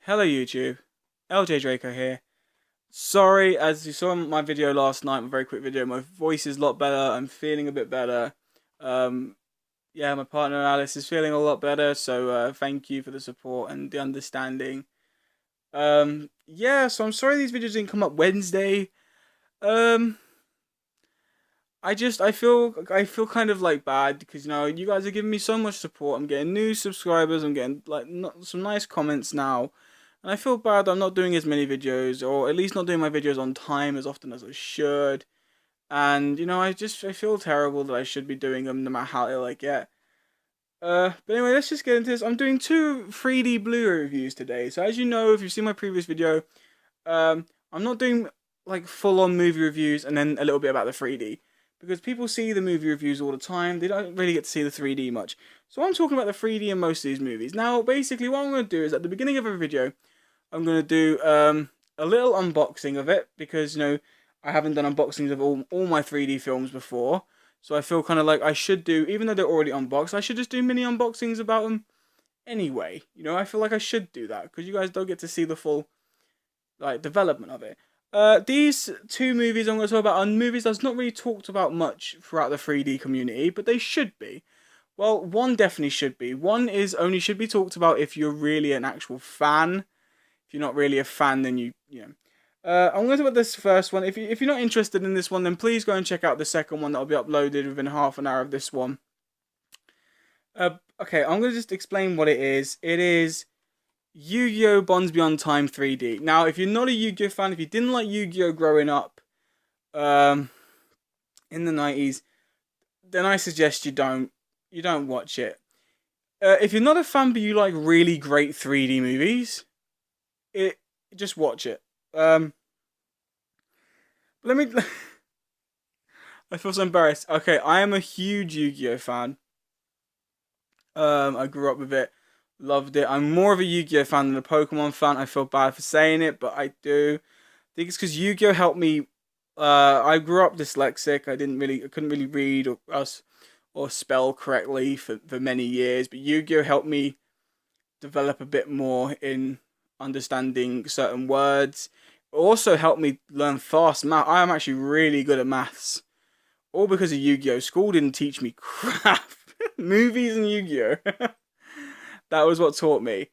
Hello YouTube, LJ Draco here. Sorry, as you saw in my video last night, my very quick video, my voice is a lot better, I'm feeling a bit better. Um, yeah, my partner Alice is feeling a lot better, so thank you for the support and the understanding. Yeah, so I'm sorry these videos didn't come up Wednesday. Um, I feel kind of like bad because you guys are giving me so much support. I'm getting new subscribers. I'm getting like some nice comments now, and I feel bad that I'm not doing as many videos, or at least not doing my videos on time as often as I should. And I feel terrible that I should be doing them no matter how ill I get. But anyway, let's just get into this. I'm doing two 3D Blu-ray reviews today. So as you know, if you've seen my previous video, I'm not doing like full-on movie reviews and then a little bit about the 3D because people see the movie reviews all the time. They don't really get to see the 3D much. So I'm talking about the 3D in most of these movies. Now, basically, what I'm going to do is at the beginning of every video, I'm going to do a little unboxing of it because I haven't done unboxings of all my 3D films before. So I feel kind of like I should do, even though they're already unboxed, I should just do mini unboxings about them anyway. I feel like I should do that because you guys don't get to see the full development of it. These two movies I'm going to talk about are movies that's not really talked about much throughout the 3D community, but they should be. Well, one definitely should be. One is only should be talked about if you're really an actual fan. If you're not really a fan, then I'm going to talk about this first one. If you're not interested in this one, then please go and check out the second one that'll be uploaded within half an hour of this one. Okay, I'm going to just explain what it is. It is Yu-Gi-Oh! Bonds Beyond Time 3D. Now, if you're not a Yu-Gi-Oh! Fan, if you didn't like Yu-Gi-Oh! Growing up in the 90s, then I suggest you don't watch it. If you're not a fan but you like really great 3D movies, just watch it. Let me... I feel so embarrassed. Okay, I am a huge Yu-Gi-Oh! Fan. I grew up with it. Loved it. I'm more of a Yu-Gi-Oh! Fan than a Pokemon fan. I feel bad for saying it, but I do. I think it's because Yu-Gi-Oh! Helped me. I grew up dyslexic. I couldn't really read or spell correctly for many years. But Yu-Gi-Oh! Helped me develop a bit more in understanding certain words. It also helped me learn fast math. I am actually really good at maths. All because of Yu-Gi-Oh! School didn't teach me crap. Movies and Yu-Gi-Oh! That was what taught me.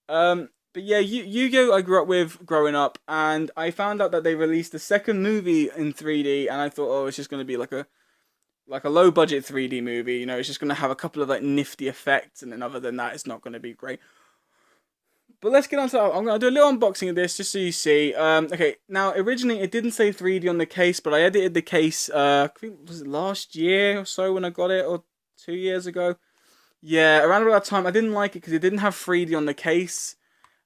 But yeah, Yu-Gi-Oh! I grew up with growing up, and I found out that they released the second movie in 3D, and I thought, oh, it's just going to be like a low budget 3D movie. It's just going to have a couple of like nifty effects, and then other than that, it's not going to be great. But let's get on to. I'm going to do a little unboxing of this just so you see. Okay, now originally it didn't say 3D on the case, but I edited the case. I think was it last year or so when I got it, or 2 years ago. Yeah, around about that time, I didn't like it because it didn't have 3D on the case.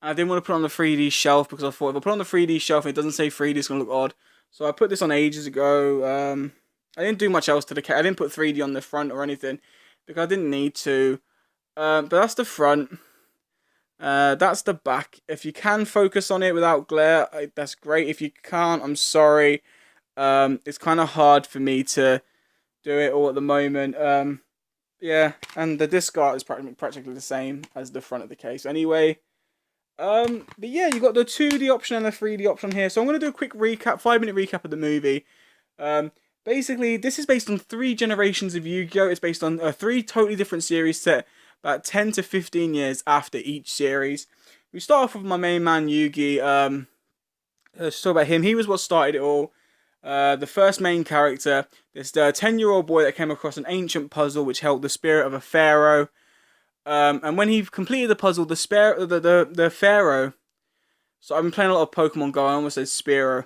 I didn't want to put it on the 3D shelf because I thought if I put it on the 3D shelf and it doesn't say 3D, it's going to look odd. So I put this on ages ago. I didn't do much else to the case. I didn't put 3D on the front or anything because I didn't need to. But that's the front. That's the back. If you can focus on it without glare, that's great. If you can't, I'm sorry. It's kind of hard for me to do it all at the moment. Yeah, and the disc art is practically the same as the front of the case. Anyway, but yeah, you got the 2D option and the 3D option here. So I'm going to do a quick recap, 5-minute recap of the movie. Basically, this is based on 3 generations of Yu-Gi-Oh! It's based on 3 totally different series set about 10 to 15 years after each series. We start off with my main man, Yugi. Let's talk about him. He was what started it all. The first main character, this 10-year-old boy that came across an ancient puzzle which held the spirit of a pharaoh. And when he completed the puzzle, the pharaoh. So I've been playing a lot of Pokemon Go. I almost said Spearow.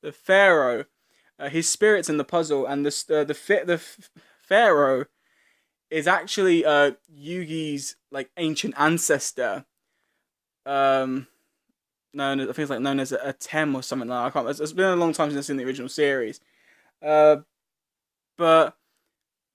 The pharaoh, his spirit's in the puzzle, and the pharaoh is actually Yugi's like ancient ancestor. I think it's like known as a Tem or something like that. I can't. It's been a long time since I've seen the original series. But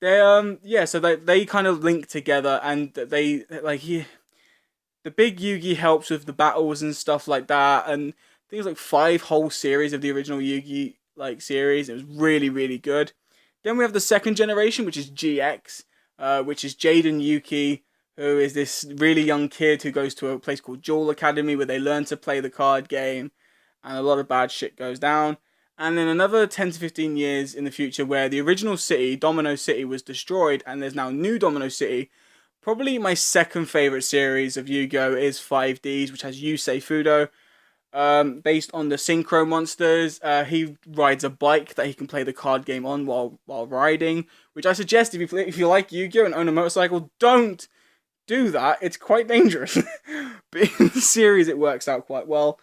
they yeah, so they kind of link together, and they the big Yugi helps with the battles and stuff like that, and I think it's like 5 whole series of the original Yugi series. It was really really good. Then we have the second generation, which is GX, which is Jade and Yuki, who is this really young kid who goes to a place called Jewel Academy where they learn to play the card game, and a lot of bad shit goes down. And then another 10 to 15 years in the future where the original city, Domino City, was destroyed, and there's now New Domino City. Probably my second favourite series of Yu-Gi-Oh! Is 5Ds, which has Yusei Fudo. Based on the Synchro Monsters. He rides a bike that he can play the card game on while riding, which I suggest if you like Yu-Gi-Oh! And own a motorcycle, don't do that. It's quite dangerous. But in the series, it works out quite well.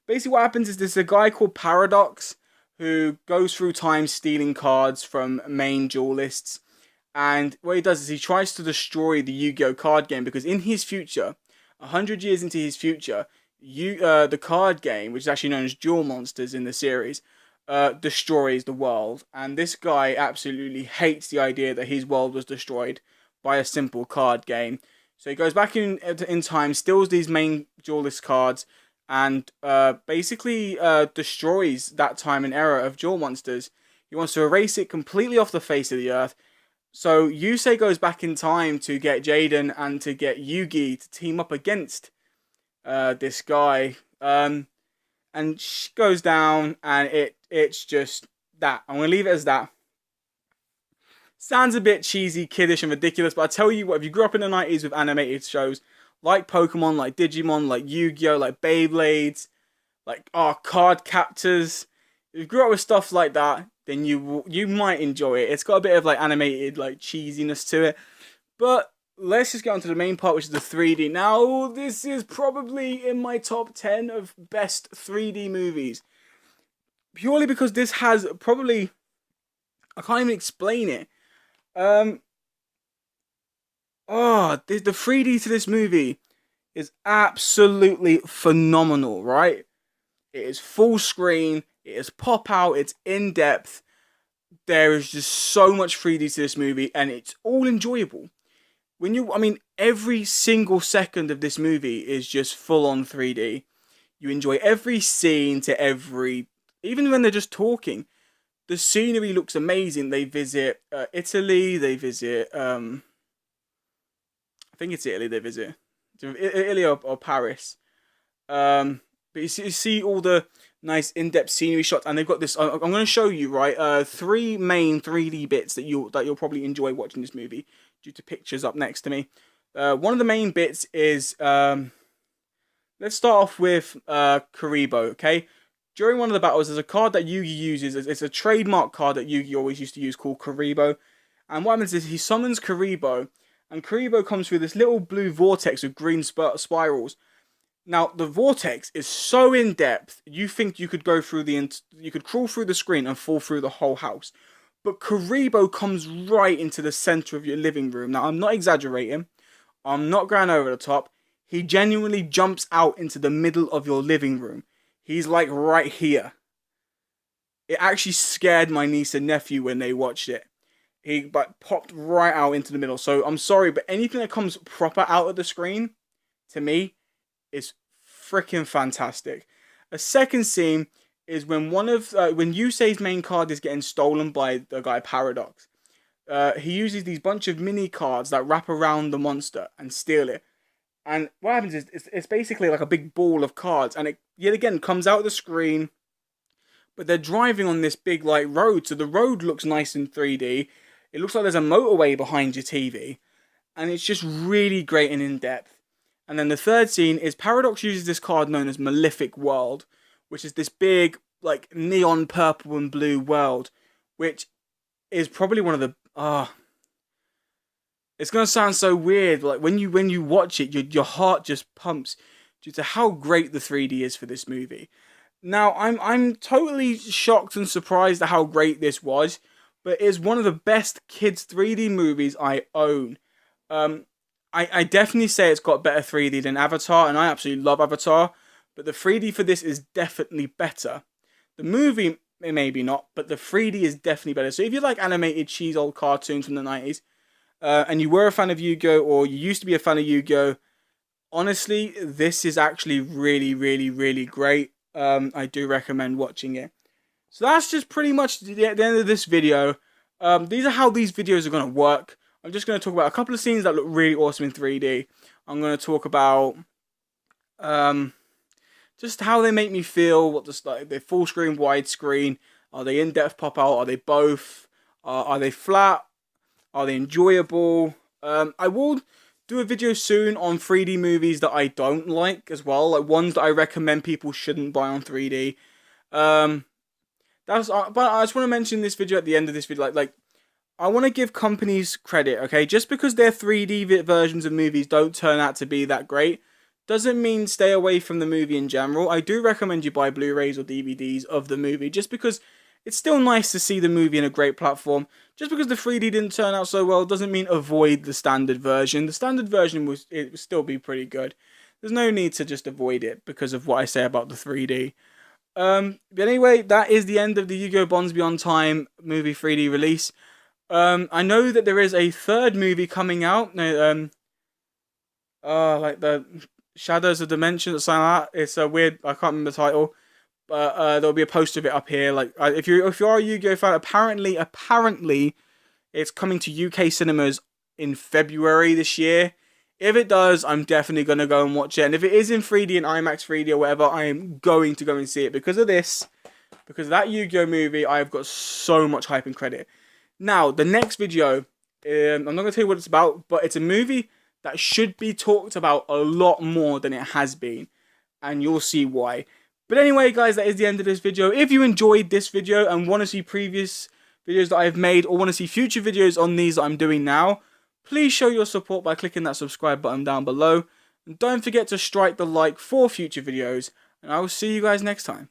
Basically, what happens is there's a guy called Paradox who goes through time stealing cards from main duelists. And what he does is he tries to destroy the Yu-Gi-Oh! Card game because in his future, 100 years into his future, the card game, which is actually known as Duel Monsters in the series, destroys the world. And this guy absolutely hates the idea that his world was destroyed by a simple card game. So he goes back in time, steals these main duelist cards, and basically destroys that time and era of Duel Monsters. He wants to erase it completely off the face of the earth. So Yusei goes back in time to get Jaden and to get Yugi to team up against this guy. And she goes down, and it's just that. I'm going to leave it as that. Sounds a bit cheesy, kiddish, and ridiculous, but I tell you what, if you grew up in the 90s with animated shows like Pokemon, like Digimon, like Yu-Gi-Oh!, like Beyblades, like Card Captors, if you grew up with stuff like that, then you might enjoy it. It's got a bit of like animated like cheesiness to it. But let's just get on to the main part, which is the 3D. Now, this is probably in my top 10 of best 3D movies. Purely because this has probably... I can't even explain it. The 3D to this movie is absolutely phenomenal, right? It is full screen, it is pop out, it's in depth. There is just so much 3D to this movie, and it's all enjoyable. Every single second of this movie is just full on 3D. You enjoy every scene to even when they're just talking. The scenery looks amazing. They visit Italy. They visit, I think it's Italy. They visit Italy or Paris. But you see all the nice in-depth scenery shots, and they've got this. I'm going to show you, right, 3 main 3D bits that you'll probably enjoy watching this movie due to pictures up next to me. One of the main bits is let's start off with Kuriboh. Okay. During one of the battles, there's a card that Yugi uses. It's a trademark card that Yugi always used to use called Kuriboh. And what happens is he summons Kuriboh, and Kuriboh comes through this little blue vortex with green spirals. Now, the vortex is so in depth, you think you could go through you could crawl through the screen and fall through the whole house. But Kuriboh comes right into the center of your living room. Now, I'm not exaggerating. I'm not going over the top. He genuinely jumps out into the middle of your living room. He's like right here. It actually scared my niece and nephew when they watched it. He popped right out into the middle. So I'm sorry, but anything that comes proper out of the screen, to me, is freaking fantastic. A second scene is when when Yusei's main card is getting stolen by the guy Paradox. He uses these bunch of mini cards that wrap around the monster and steal it. And what happens is it's basically like a big ball of cards, and it yet again comes out of the screen. But they're driving on this big like road, so the road looks nice in 3D. It looks like there's a motorway behind your TV, and it's just really great and in depth. And then the third scene is Paradox uses this card known as Malefic World, which is this big like neon purple and blue world, which is probably one of the it's gonna sound so weird, but like when you watch it, your heart just pumps due to how great the 3D is for this movie. Now, I'm totally shocked and surprised at how great this was, but it's one of the best kids 3D movies I own. I definitely say it's got better 3D than Avatar, and I absolutely love Avatar, but the 3D for this is definitely better. The movie, maybe not, but the 3D is definitely better. So if you like animated cheese old cartoons from the 90s, and you were a fan of Yu-Gi-Oh! Or you used to be a fan of Yu-Gi-Oh! Honestly, this is actually really, really, really great. I do recommend watching it. So that's just pretty much the end of this video. These are how these videos are going to work. I'm just going to talk about a couple of scenes that look really awesome in 3D. I'm going to talk about just how they make me feel, what they're full screen, widescreen, are they in-depth pop out, are they both, are they flat, are they enjoyable. I will do a video soon on 3D movies that I don't like as well, like ones that I recommend people shouldn't buy on 3D. But I just want to mention this video at the end of this video, like I want to give companies credit, okay? Just because their 3D versions of movies don't turn out to be that great, doesn't mean stay away from the movie in general. I do recommend you buy Blu-rays or DVDs of the movie, just because it's still nice to see the movie in a great platform. Just because the 3D didn't turn out so well doesn't mean avoid the standard version. The standard version will still be pretty good. There's no need to just avoid it because of what I say about the 3D. But anyway, that is the end of the Yu-Gi-Oh! Bonds Beyond Time movie 3D release. I know that there is a third movie coming out. Like the Shadows of Dimension or something like that. It's a weird. I can't remember the title, but there'll be a poster of it up here. Like if you are a Yu-Gi-Oh fan, apparently, it's coming to UK cinemas in February this year. If it does, I'm definitely gonna go and watch it. And if it is in 3D and IMAX 3D or whatever, I am going to go and see it because of this. Because of that Yu-Gi-Oh movie, I've got so much hype and credit. Now, the next video, I'm not gonna tell you what it's about, but it's a movie that should be talked about a lot more than it has been, and you'll see why. But anyway, guys, that is the end of this video. If you enjoyed this video and want to see previous videos that I've made, or want to see future videos on these that I'm doing now, please show your support by clicking that subscribe button down below, and don't forget to strike the like for future videos, and I will see you guys next time.